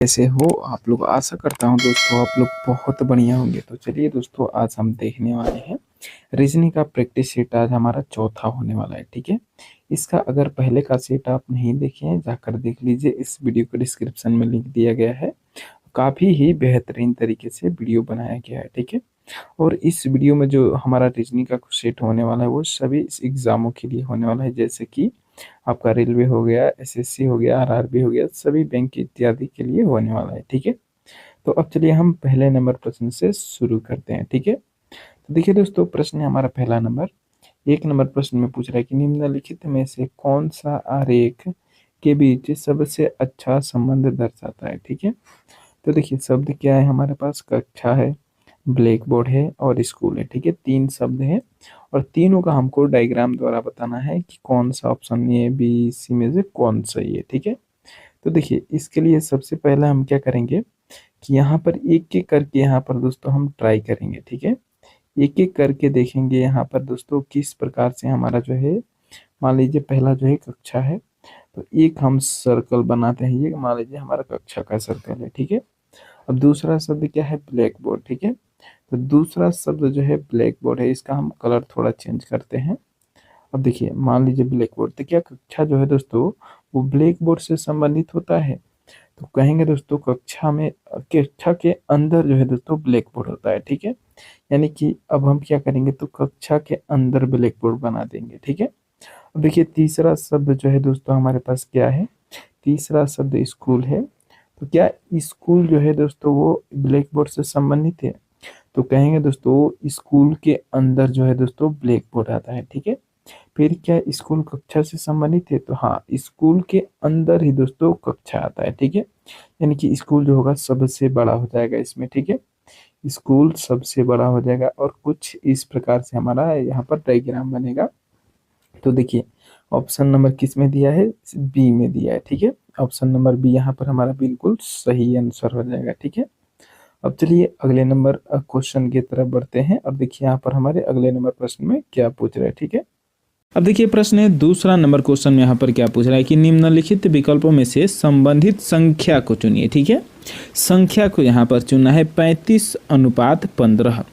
कैसे हो आप लोग। आशा करता हूँ दोस्तों आप लोग बहुत बढ़िया होंगे। तो चलिए दोस्तों, आज हम देखने वाले हैं रीजनिंग का प्रैक्टिस सेट। आज हमारा चौथा होने वाला है, ठीक है। इसका अगर पहले का सेट आप नहीं देखे हैं, जाकर देख लीजिए। इस वीडियो को डिस्क्रिप्शन में लिंक दिया गया है। काफ़ी ही बेहतरीन तरीके से वीडियो बनाया गया है, ठीक है। और इस वीडियो में जो हमारा रीजनिंग का सेट होने वाला है वो सभी इस एग्जामों के लिए होने वाला है, जैसे कि आपका रेलवे हो गया, एसएससी हो गया, आरआरबी हो गया, सभी बैंक इत्यादि के लिए होने वाला है, ठीक है। तो अब चलिए हम पहले नंबर प्रश्न से शुरू करते हैं, ठीक है। तो देखिए दोस्तों, प्रश्न है हमारा पहला नंबर। एक नंबर प्रश्न में पूछ रहा है कि निम्नलिखित में से कौन सा आरेख के बीच सबसे अच्छा संबंध दर्शाता है, ठीक है। तो देखिए, शब्द क्या है हमारे पास, कक्षा है, ब्लैक बोर्ड है और स्कूल है, ठीक है। तीन शब्द हैं और तीनों का हमको डायग्राम द्वारा बताना है कि कौन सा ऑप्शन ए बी सी में से कौन सही है, ठीक है। तो देखिए, इसके लिए सबसे पहले हम क्या करेंगे कि यहाँ पर एक एक करके यहाँ पर दोस्तों हम ट्राई करेंगे, ठीक है। एक एक करके देखेंगे यहाँ पर दोस्तों किस प्रकार से हमारा जो है, मान लीजिए पहला जो है कक्षा है, तो एक हम सर्कल बनाते हैं। ये मान लीजिए हमारा कक्षा का सर्कल है, ठीक है। अब दूसरा शब्द क्या है, ब्लैक बोर्ड, ठीक है। तो दूसरा शब्द जो है ब्लैक बोर्ड है, इसका हम कलर थोड़ा चेंज करते हैं। अब देखिए, मान लीजिए ब्लैक बोर्ड, तो क्या कक्षा जो है दोस्तों वो ब्लैक बोर्ड से संबंधित होता है। तो कहेंगे दोस्तों कक्षा के अंदर जो है दोस्तों ब्लैक बोर्ड होता है, ठीक है। यानी कि अब हम क्या करेंगे, तो कक्षा के अंदर ब्लैक बोर्ड बना देंगे, ठीक है। अब देखिए, तीसरा शब्द जो है दोस्तों हमारे पास क्या है, तीसरा शब्द स्कूल है। तो क्या स्कूल जो है दोस्तों वो ब्लैक बोर्ड से संबंधित है। तो कहेंगे दोस्तों स्कूल के अंदर जो है दोस्तों ब्लैक बोर्ड आता है, ठीक है। फिर क्या स्कूल कक्षा से संबंधित है, तो हाँ, स्कूल के अंदर ही दोस्तों कक्षा आता है, ठीक है। यानी कि स्कूल जो होगा सबसे बड़ा हो जाएगा इसमें, ठीक है। स्कूल सबसे बड़ा हो जाएगा और कुछ इस प्रकार से हमारा यहाँ पर डायग्राम बनेगा। तो देखिए, ऑप्शन नंबर किस में दिया है, बी में दिया है, ठीक है। ऑप्शन नंबर बी यहाँ पर हमारा बिल्कुल सही आंसर हो जाएगा, ठीक है। अब चलिए अगले नंबर क्वेश्चन की तरफ बढ़ते हैं और देखिए यहाँ पर हमारे अगले नंबर प्रश्न में क्या पूछ रहे हैं, ठीक है। अब देखिए, प्रश्न है दूसरा नंबर क्वेश्चन में यहाँ पर क्या पूछ रहा है कि निम्नलिखित विकल्पों में से संबंधित संख्या को चुनिए, ठीक है। संख्या को यहाँ पर चुनना है 35:15।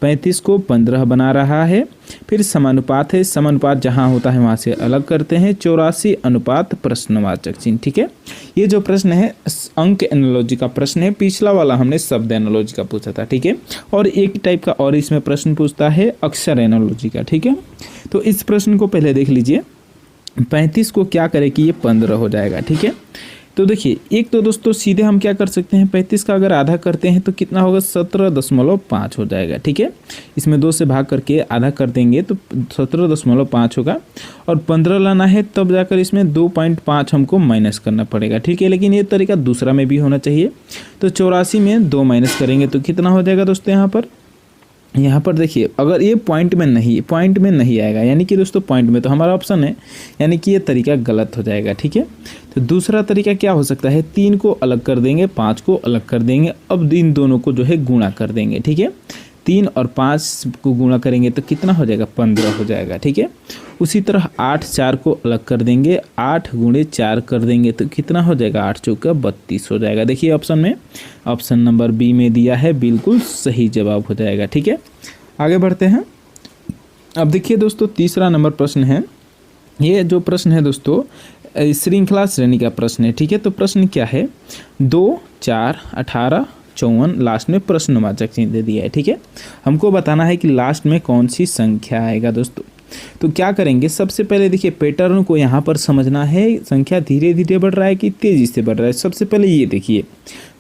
35 को 15 बना रहा है। फिर समानुपात है, समानुपात जहाँ होता है वहाँ से अलग करते हैं। 84 प्रश्नवाचक चिन्ह, ठीक है। ये जो प्रश्न है अंक एनालॉजी का प्रश्न है। पिछला वाला हमने शब्द एनालॉजी का पूछा था, ठीक है। और एक टाइप का और इसमें प्रश्न पूछता है अक्षर एनालॉजी का, ठीक है। तो इस प्रश्न को पहले देख लीजिए। 35 को क्या करें कि ये 15 हो जाएगा, ठीक है। तो देखिए, एक तो दोस्तों सीधे हम क्या कर सकते हैं, 35 का अगर आधा करते हैं तो कितना होगा, 17.5 हो जाएगा, ठीक है। इसमें 2 से भाग करके आधा कर देंगे तो 17.5 होगा। और 15 लाना है तब जाकर इसमें 2.5 हमको माइनस करना पड़ेगा, ठीक है। लेकिन ये तरीका दूसरा में भी होना चाहिए। तो 84 में 2 माइनस करेंगे तो कितना हो जाएगा दोस्तों, यहाँ पर देखिए, अगर ये पॉइंट में नहीं आएगा, यानी कि दोस्तों पॉइंट में तो हमारा ऑप्शन है, यानी कि ये तरीका गलत हो जाएगा, ठीक है। तो दूसरा तरीका क्या हो सकता है, 3 को अलग कर देंगे, 5 को अलग कर देंगे। अब इन दोनों को जो है गुणा कर देंगे, ठीक है। 3 और 5 को गुणा करेंगे तो कितना हो जाएगा, 15 हो जाएगा, ठीक है। उसी तरह 8 4 को अलग कर देंगे, 8 × 4 कर देंगे तो कितना हो जाएगा, 8 चौका 32 हो जाएगा। देखिए ऑप्शन में, ऑप्शन नंबर बी में दिया है, बिल्कुल सही जवाब हो जाएगा, ठीक है। आगे बढ़ते हैं। अब देखिए दोस्तों, तीसरा नंबर प्रश्न है। ये जो प्रश्न है दोस्तों श्रृंखला श्रेणी का प्रश्न है, ठीक है। तो प्रश्न क्या है, 2 4 18 54 लास्ट में प्रश्नवाचक चिन्ह दे दिया है, ठीक है। हमको बताना है कि लास्ट में कौन सी संख्या आएगा दोस्तों। तो क्या करेंगे, सबसे पहले देखिए पैटर्न को यहाँ पर समझना है। संख्या धीरे धीरे बढ़ रहा है कि तेजी से बढ़ रहा है। सबसे पहले ये देखिए,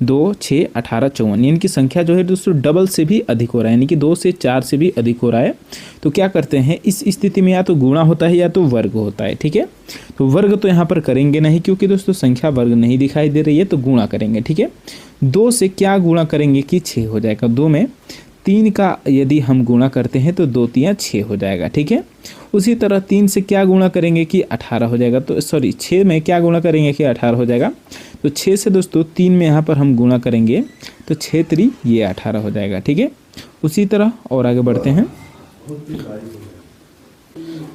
2 6 18 54, यानी कि संख्या जो है दोस्तों डबल से भी अधिक हो रहा है, यानी कि 2 से 4 से भी अधिक हो रहा है। तो क्या करते हैं, इस स्थिति में या तो गुणा होता है या तो वर्ग होता है, ठीक है। तो वर्ग तो यहाँ पर करेंगे नहीं, क्योंकि दोस्तों संख्या वर्ग नहीं दिखाई दे रही है, तो गुणा करेंगे, ठीक है। 2 से क्या गुणा करेंगे कि 6 हो जाएगा। 2 में 3 का यदि हम गुणा करते हैं तो 2 3 6 हो जाएगा, ठीक है। उसी तरह 3 से क्या गुणा करेंगे कि 18 हो जाएगा। तो 6 में क्या गुणा करेंगे कि 18 हो जाएगा। तो 6 से दोस्तों 3 में यहाँ पर हम गुणा करेंगे तो 6 3 ये 18 हो जाएगा, ठीक है। उसी तरह और आगे बढ़ते हैं।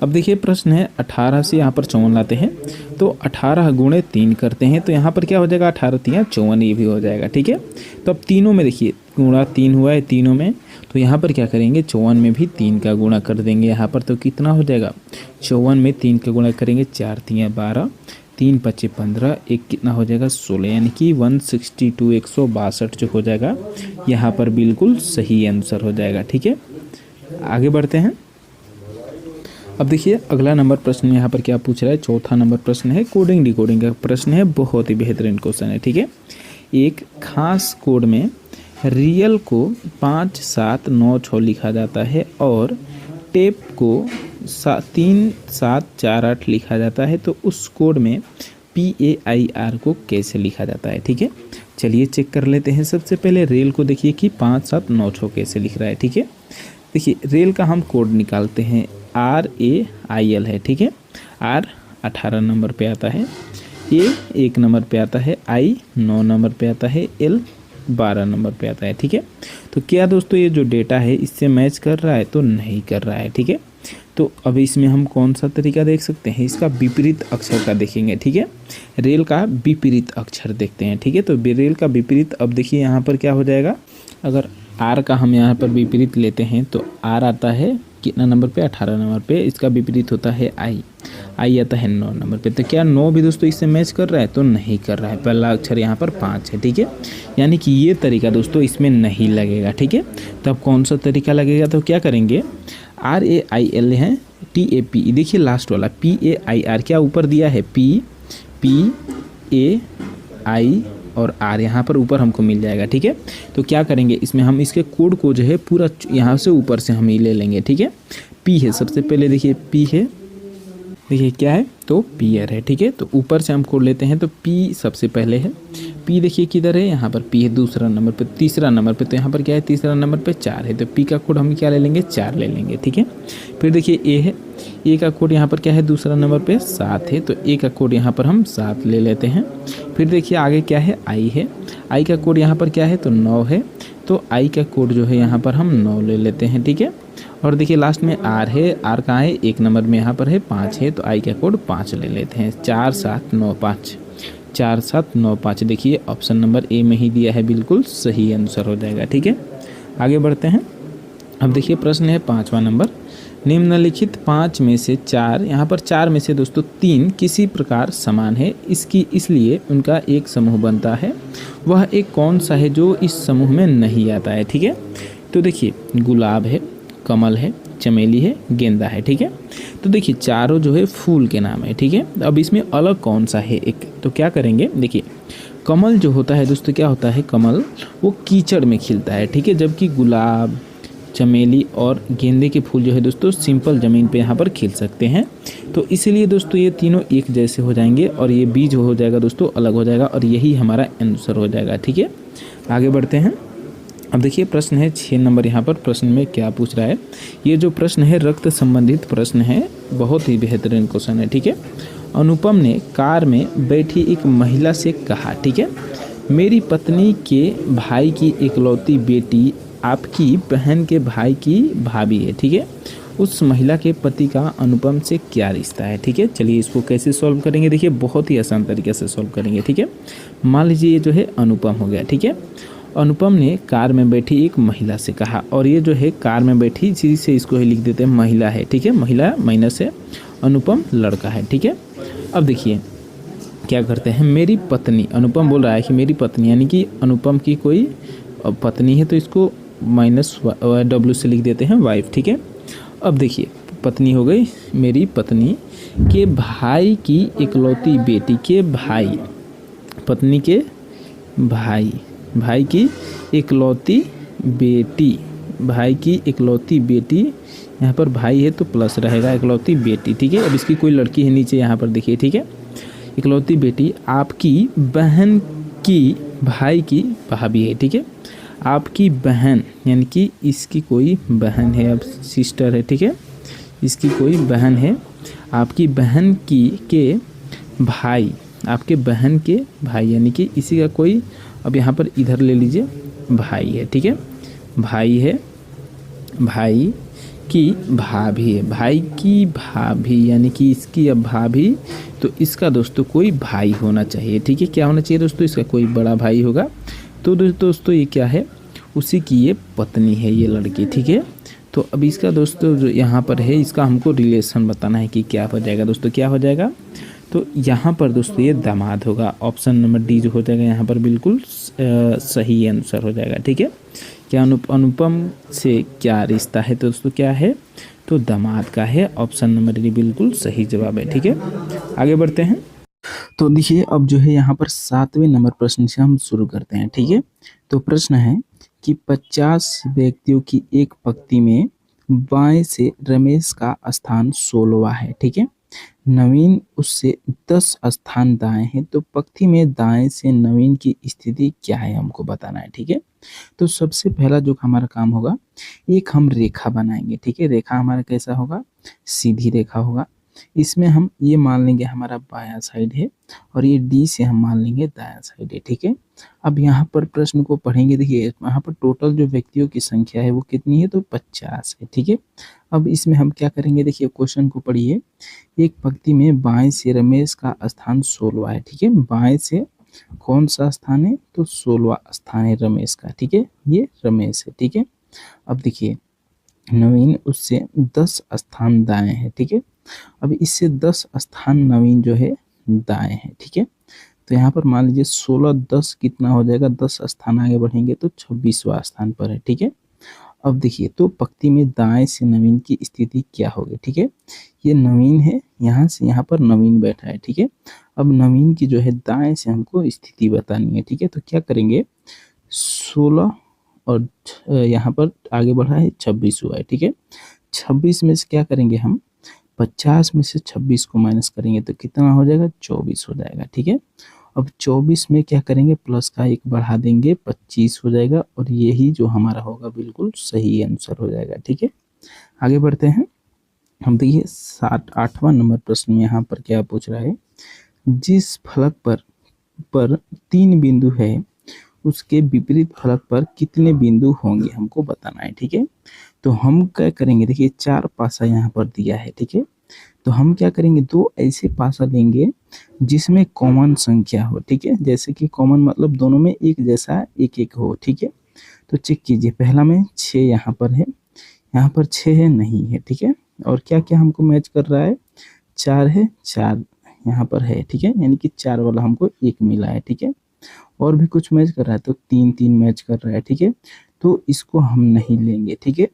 अब देखिए प्रश्न है 18 से यहाँ पर 54 लाते हैं, तो 18 गुणे 3 करते हैं, तो यहाँ पर क्या हो जाएगा 18 3 54, ये भी हो जाएगा। ठीक है, तो अब तीनों में देखिए गुणा 3 हुआ है तीनों में, तो यहाँ पर क्या करेंगे 54 में भी 3 का गुणा कर देंगे यहाँ पर, तो कितना हो जाएगा 54 में 3 का गुणा करेंगे, 4 3 12, 3 5 15, एक कितना हो जाएगा 16, यानी कि 162 162 जो हो जाएगा यहाँ पर बिल्कुल सही आंसर हो जाएगा। ठीक है, आगे बढ़ते हैं। अब देखिए अगला नंबर प्रश्न यहाँ पर क्या पूछ रहा है, चौथा नंबर प्रश्न है कोडिंग डिकोडिंग का प्रश्न है, बहुत ही बेहतरीन क्वेश्चन है। ठीक है, एक खास कोड में रियल को 5 7 9 6 लिखा जाता है और टेप को 3 7 4 8 लिखा जाता है, तो उस कोड में PAIR को कैसे लिखा जाता है। ठीक है, चलिए चेक कर लेते हैं। सबसे पहले रेल को देखिए कि 5 7 9 6 कैसे लिख रहा है। ठीक है, देखिए रेल का हम कोड निकालते हैं, RAIL है। ठीक है, R 18 नंबर पे आता है, A 1 नंबर पे आता है, I 9 नंबर पे आता है, L 12 नंबर पे आता है। ठीक है, तो क्या दोस्तों ये जो डेटा है इससे मैच कर रहा है, तो नहीं कर रहा है। ठीक है, तो अब इसमें हम कौन सा तरीका देख सकते हैं, इसका विपरीत अक्षर का देखेंगे। ठीक है, रेल का विपरीत अक्षर देखते हैं। ठीक है, तो रेल का विपरीत, अब देखिए यहाँ पर क्या हो जाएगा, अगर R का हम यहाँ पर विपरीत लेते हैं तो R आता है कितना नंबर पे 18 नंबर पे, इसका विपरीत होता है I आता है 9 नंबर पे, तो क्या 9 भी दोस्तों इससे मैच कर रहा है, तो नहीं कर रहा है। पहला अक्षर यहाँ पर 5 है। ठीक है, यानी कि ये तरीका दोस्तों इसमें नहीं लगेगा। ठीक है, तो अब कौन सा तरीका लगेगा, तो क्या करेंगे RAIL है, TAP देखिए लास्ट वाला PAIR, क्या ऊपर दिया है PAI और R यहाँ पर ऊपर हमको मिल जाएगा। ठीक है, तो क्या करेंगे इसमें हम इसके कोड को जो है पूरा यहाँ से ऊपर से हम ही ले लेंगे। ठीक है, P है सबसे पहले, देखिए P है, देखिए क्या है तो पीयर है। ठीक है, तो ऊपर से हम कोड लेते हैं, तो P सबसे पहले है, P देखिए किधर है, यहाँ पर P है दूसरा नंबर पे, तीसरा नंबर पे, तो यहाँ पर क्या है तीसरा नंबर पे 4 है, तो P का कोड हम क्या ले लेंगे 4 ले लेंगे। ठीक है, फिर देखिए A है, A का कोड यहाँ पर क्या है दूसरा नंबर पे 7 है, तो A का कोड यहाँ पर हम 7 ले लेते हैं। फिर देखिए आगे क्या है I है, I का कोड यहाँ पर क्या है तो 9 है, तो I का कोड जो है यहाँ पर हम 9 ले लेते हैं। ठीक है, और देखिए लास्ट में R है, R कहाँ है 1 नंबर में यहाँ पर है 5 है, तो I का कोड 5 ले लेते हैं। 4 7 9 5, 4 7 9 5, देखिए ऑप्शन नंबर A में ही दिया है, बिल्कुल सही आंसर हो जाएगा। ठीक है, आगे बढ़ते हैं। अब देखिए प्रश्न है 5वां नंबर, निम्नलिखित 5 में से 4, यहाँ पर 4 में से दोस्तों 3 किसी प्रकार समान है, इसलिए उनका एक समूह बनता है, वह एक कौन सा है जो इस समूह में नहीं आता है। ठीक है, तो देखिए गुलाब है, कमल है, चमेली है, गेंदा है। ठीक है, तो देखिए चारों जो है फूल के नाम है। ठीक है, अब इसमें अलग कौन सा है एक, तो क्या करेंगे, देखिए कमल जो होता है दोस्तों क्या होता है, कमल वो कीचड़ में खिलता है। ठीक है, जबकि गुलाब, चमेली और गेंदे के फूल जो है दोस्तों सिंपल ज़मीन पे यहाँ पर खिल सकते हैं, तो इसीलिए दोस्तों ये तीनों एक जैसे हो जाएंगे और ये बीज हो जाएगा दोस्तों अलग हो जाएगा, और यही हमारा आंसर हो जाएगा। ठीक है, आगे बढ़ते हैं। अब देखिए प्रश्न है 6 नंबर, यहाँ पर प्रश्न में क्या पूछ रहा है, ये जो प्रश्न है रक्त संबंधित प्रश्न है, बहुत ही बेहतरीन क्वेश्चन है। ठीक है, अनुपम ने कार में बैठी एक महिला से कहा, ठीक है, मेरी पत्नी के भाई की इकलौती बेटी आपकी बहन के भाई की भाभी है। ठीक है, उस महिला के पति का अनुपम से क्या रिश्ता है। ठीक है, चलिए इसको कैसे सॉल्व करेंगे, देखिए बहुत ही आसान तरीके से सॉल्व करेंगे। ठीक है, मान लीजिए ये जो है अनुपम हो गया। ठीक है, अनुपम ने कार में बैठी एक महिला से कहा, और ये जो है कार में बैठी इसी से इसको ही लिख देते हैं महिला है। ठीक है, महिला माइनस है, अनुपम लड़का है। ठीक है, अब देखिए क्या करते हैं, मेरी पत्नी, अनुपम बोल रहा है कि मेरी पत्नी, यानी कि अनुपम की कोई पत्नी है, तो इसको -W से लिख देते हैं वाइफ। ठीक है, अब देखिए पत्नी हो गई, मेरी पत्नी के भाई की इकलौती बेटी के भाई, पत्नी के भाई, भाई की इकलौती बेटी, भाई की इकलौती बेटी, यहाँ पर भाई है तो प्लस रहेगा, इकलौती बेटी। ठीक है, अब इसकी कोई लड़की है नीचे यहाँ पर देखिए। ठीक है, इकलौती बेटी आपकी बहन की भाई की भाभी है। ठीक है, आपकी बहन यानी कि इसकी कोई बहन है, अब सिस्टर है। ठीक है, इसकी कोई बहन है, आपकी बहन की के भाई, आपके बहन के भाई यानी कि इसी का कोई, अब यहाँ पर इधर ले लीजिए भाई है। ठीक है, भाई है, भाई की भाभी है, भाई की भाभी यानी कि इसकी अब भाभी, तो इसका दोस्तों कोई भाई होना चाहिए। ठीक है, क्या होना चाहिए दोस्तों, इसका कोई बड़ा भाई होगा। तो दोस्तों ये क्या है, उसी की ये पत्नी है ये लड़की। ठीक है, तो अब इसका दोस्तों जो यहाँ पर है, इसका हमको रिलेशन बताना है कि क्या हो जाएगा दोस्तों, क्या हो जाएगा। तो यहाँ पर दोस्तों ये दामाद होगा, ऑप्शन नंबर डी जो हो जाएगा यहाँ पर बिल्कुल सही आंसर हो जाएगा। ठीक है, क्या अनुपम से क्या रिश्ता है, तो दोस्तों क्या है, तो दामाद का है, ऑप्शन नंबर डी बिल्कुल सही जवाब है। ठीक है, आगे बढ़ते हैं। तो देखिए अब जो है यहाँ पर 7वें नंबर प्रश्न से हम शुरू करते हैं। ठीक है, तो प्रश्न है कि 50 व्यक्तियों की एक पंक्ति में बाएं से रमेश का स्थान 16वां है। ठीक है, नवीन उससे 10 स्थान दाएं हैं, तो पंक्ति में दाएं से नवीन की स्थिति क्या है हमको बताना है। ठीक है, तो सबसे पहला जो हमारा काम होगा, एक हम रेखा बनाएंगे। ठीक है, रेखा हमारा कैसा होगा, सीधी रेखा होगा। इसमें हम ये मान लेंगे हमारा बायां साइड है, और ये डी से हम मान लेंगे दायां साइड है। ठीक है, अब यहाँ पर प्रश्न को पढ़ेंगे। देखिए यहाँ पर टोटल जो व्यक्तियों की संख्या है वो कितनी है, तो 50 है। ठीक है, अब इसमें हम क्या करेंगे, देखिए क्वेश्चन को पढ़िए। एक पंक्ति में बाएं से रमेश का स्थान 16वां है। ठीक है, बाएं से कौन सा स्थान है, तो 16वां स्थान है रमेश का। ठीक है, ये रमेश है। ठीक है, अब देखिए नवीन उससे 10 स्थान दाएं है। ठीक है, अब इससे 10 स्थान नवीन जो है दाएं है। ठीक है, तो यहाँ पर मान लीजिए 16 10 कितना हो जाएगा, 10 स्थान आगे बढ़ेंगे तो 26वां स्थान पर है। ठीक है, अब देखिए तो पंक्ति में दाएं से नवीन की स्थिति क्या होगी। ठीक है, ये नवीन है, यहाँ से यहाँ पर नवीन बैठा है। ठीक है, अब नवीन की जो है दाएं से हमको स्थिति बतानी है। ठीक है, तो क्या करेंगे, 16 और यहाँ पर आगे बढ़ा है 26 हुआ है। ठीक है, 26 में से क्या करेंगे हम, 50 में से 26 को माइनस करेंगे तो कितना हो जाएगा, 24 हो जाएगा। ठीक है, अब 24 में क्या करेंगे, प्लस का 1 बढ़ा देंगे, 25 हो जाएगा, और यही जो हमारा होगा बिल्कुल सही आंसर हो जाएगा। ठीक है, आगे बढ़ते हैं। हम देखिए 8वां नंबर प्रश्न में यहाँ पर क्या पूछ रहा है, जिस फलक पर 3 बिंदु है उसके विपरीत फलक पर कितने बिंदु होंगे हमको बताना है। ठीक है, तो हम क्या करेंगे, देखिए 4 पासा यहाँ पर दिया है। ठीक है, तो हम क्या करेंगे, 2 ऐसे पासा लेंगे जिसमें कॉमन संख्या हो। ठीक है, जैसे कि कॉमन मतलब दोनों में एक जैसा एक एक हो। ठीक है, तो चेक कीजिए, पहला में 6 यहाँ पर है, यहाँ पर 6 है, नहीं है। ठीक है, और क्या क्या हमको मैच कर रहा है, 4 है, 4 यहाँ पर है। ठीक है, यानी कि 4 वाला हमको 1 मिला है। ठीक है, और भी कुछ मैच कर रहा है तो 3 3 मैच कर रहा है। ठीक है, तो इसको हम नहीं लेंगे। ठीक है,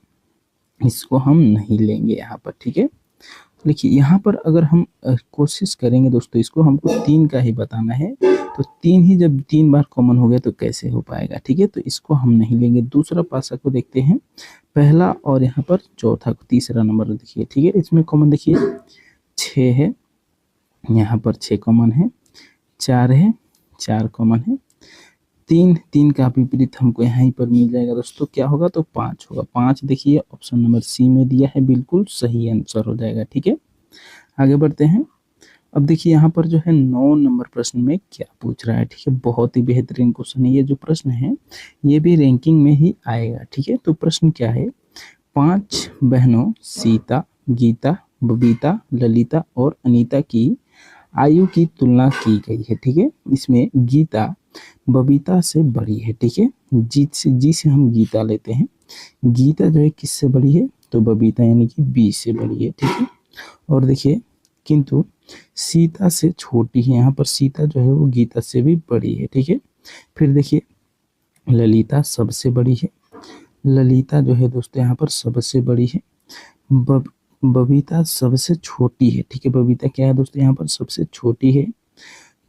इसको हम नहीं लेंगे यहाँ पर। ठीक है, देखिए यहाँ पर अगर हम कोशिश करेंगे दोस्तों, इसको हमको 3 का ही बताना है, तो 3 ही जब 3 बार कॉमन हो गया तो कैसे हो पाएगा। ठीक है, तो इसको हम नहीं लेंगे। दूसरा पासा को देखते हैं, पहला और यहाँ पर चौथा तीसरा नंबर देखिए। ठीक है, इसमें कॉमन देखिए 6 है, यहाँ पर 6 कॉमन है, 4 है, 4 कॉमन है, 3 का विपरीत हमको यहाँ पर मिल जाएगा दोस्तों, क्या होगा, तो 5 होगा। 5 देखिए ऑप्शन नंबर सी में दिया है, बिल्कुल सही आंसर हो जाएगा। ठीक है, आगे बढ़ते हैं। अब देखिए यहाँ पर जो है 9 नंबर प्रश्न में क्या पूछ रहा है। ठीक है, बहुत ही बेहतरीन क्वेश्चन है। ये जो प्रश्न है ये भी रैंकिंग में ही आएगा। ठीक है, तो प्रश्न क्या है, 5 बहनों सीता, गीता, बबीता, ललिता और अनीता की आयु की तुलना की गई है। ठीक है, इसमें गीता बबीता से बड़ी है। ठीक है, जी से हम गीता लेते हैं, गीता जो है किससे बड़ी है, तो बबीता यानी कि बी से बड़ी है। ठीक है, और देखिए किंतु सीता से छोटी है, यहाँ पर सीता जो है वो गीता से भी बड़ी है। ठीक है, फिर देखिए ललिता सबसे बड़ी है, ललिता जो है दोस्तों यहाँ पर सबसे बड़ी है, बबीता सबसे छोटी है। ठीक है, बबीता क्या है दोस्तों, यहाँ पर सबसे छोटी है।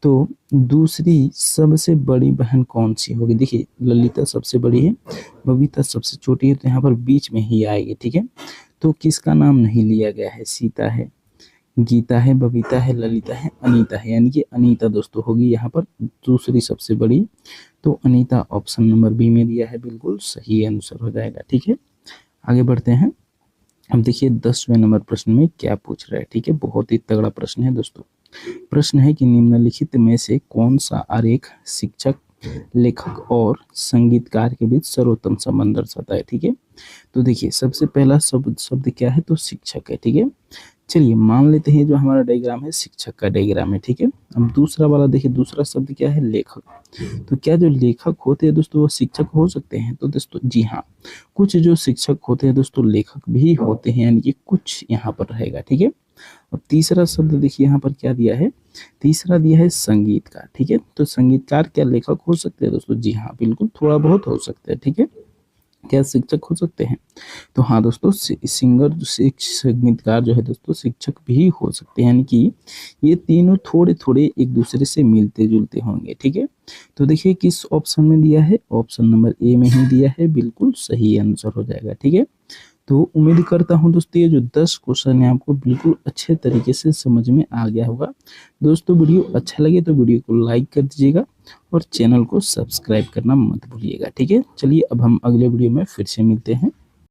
तो दूसरी सबसे बड़ी बहन कौन सी होगी, देखिए ललिता सबसे बड़ी है, बबीता सबसे छोटी है, तो यहाँ पर बीच में ही आएगी। ठीक है, तो किसका नाम नहीं लिया गया है, सीता है, गीता है, बबीता है, ललिता है, अनीता है, यानी कि अनीता दोस्तों होगी यहाँ पर दूसरी सबसे बड़ी। तो अनीता ऑप्शन नंबर बी में दिया है, बिल्कुल सही आंसर हो जाएगा। ठीक है, आगे बढ़ते हैं। अब देखिए 10वें नंबर प्रश्न में क्या पूछ रहा है। ठीक है, बहुत ही तगड़ा प्रश्न है दोस्तों। प्रश्न है कि निम्नलिखित में से कौन सा आरेख शिक्षक लेखक और संगीतकार के बीच सर्वोत्तम संबंध दर्शाता है। ठीक है, तो देखिए सबसे पहला शब्द शब्द क्या है, तो शिक्षक है। ठीक है, चलिए मान लेते हैं जो हमारा डायग्राम है शिक्षक का डायग्राम है। ठीक है, अब दूसरा वाला देखिए, दूसरा शब्द क्या है, लेखक। तो क्या जो लेखक होते हैं दोस्तों वो शिक्षक हो सकते हैं, तो दोस्तों जी हाँ, कुछ जो शिक्षक होते हैं दोस्तों लेखक भी होते हैं, यानी कि कुछ यहाँ पर रहेगा। ठीक है, अब तीसरा शब्द देखिए यहाँ पर क्या दिया है, तीसरा दिया है संगीतकार। ठीक है, तो संगीतकार क्या लेखक हो सकते हैं दोस्तों, जी हाँ बिल्कुल, थोड़ा बहुत हो सकते हैं। ठीक है, क्या शिक्षक हो सकते हैं, तो हाँ दोस्तों, सिंगर संगीतकार जो है दोस्तों शिक्षक भी हो सकते हैं, यानी कि ये तीनों थोड़े थोड़े एक दूसरे से मिलते जुलते होंगे। ठीक है, तो देखिए किस ऑप्शन में दिया है, ऑप्शन नंबर ए में ही दिया है, बिल्कुल सही आंसर हो जाएगा। ठीक है, तो उम्मीद करता हूँ दोस्तों ये जो 10 क्वेश्चन है आपको बिल्कुल अच्छे तरीके से समझ में आ गया होगा। दोस्तों वीडियो अच्छा लगे तो वीडियो को लाइक कर दीजिएगा और चैनल को सब्सक्राइब करना मत भूलिएगा। ठीक है, चलिए अब हम अगले वीडियो में फिर से मिलते हैं।